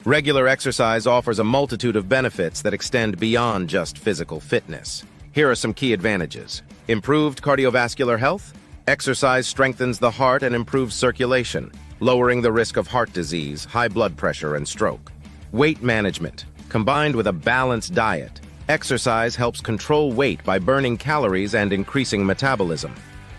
Regular exercise offers a multitude of benefits that extend beyond just physical fitness. Here are some key advantages. Improved cardiovascular health. Exercise strengthens the heart and improves circulation, lowering the risk of heart disease, high blood pressure, and stroke. Weight management. Combined with a balanced diet, exercise helps control weight by burning calories and increasing metabolism.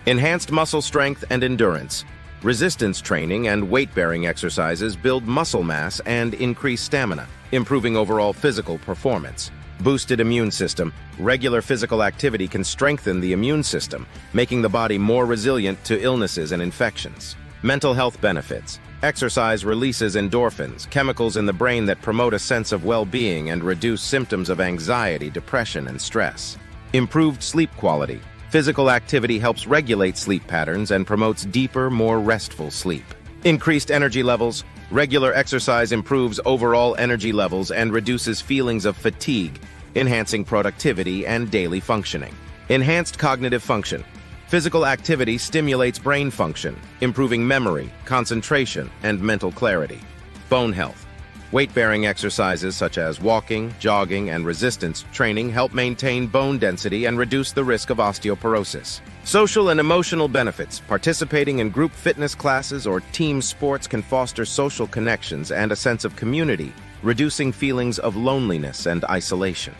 Enhanced muscle strength and endurance. Resistance training and weight-bearing exercises build muscle mass and increase stamina, improving overall physical performance. Boosted immune system. Regular physical activity can strengthen the immune system, making the body more resilient to illnesses and infections. Mental health benefits. Exercise releases endorphins, chemicals in the brain that promote a sense of well-being and reduce symptoms of anxiety, depression, and stress. Improved sleep quality. Physical activity helps regulate sleep patterns and promotes deeper, more restful sleep. Increased energy levels. Regular exercise improves overall energy levels and reduces feelings of fatigue, enhancing productivity and daily functioning. Enhanced cognitive function. Physical activity stimulates brain function, improving memory, concentration, and mental clarity. Bone health. Weight-bearing exercises such as walking, jogging, and resistance training help maintain bone density and reduce the risk of osteoporosis. Social and emotional benefits. Participating in group fitness classes or team sports can foster social connections and a sense of community, reducing feelings of loneliness and isolation.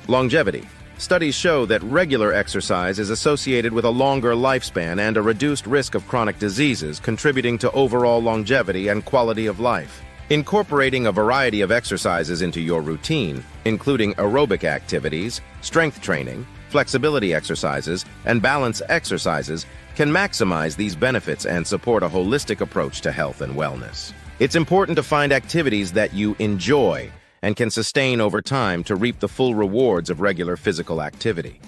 Longevity. Studies show that regular exercise is associated with a longer lifespan and a reduced risk of chronic diseases, contributing to overall longevity and quality of life. Incorporating a variety of exercises into your routine, including aerobic activities, strength training, flexibility exercises, and balance exercises, can maximize these benefits and support a holistic approach to health and wellness. It's important to find activities that you enjoy and can sustain over time to reap the full rewards of regular physical activity.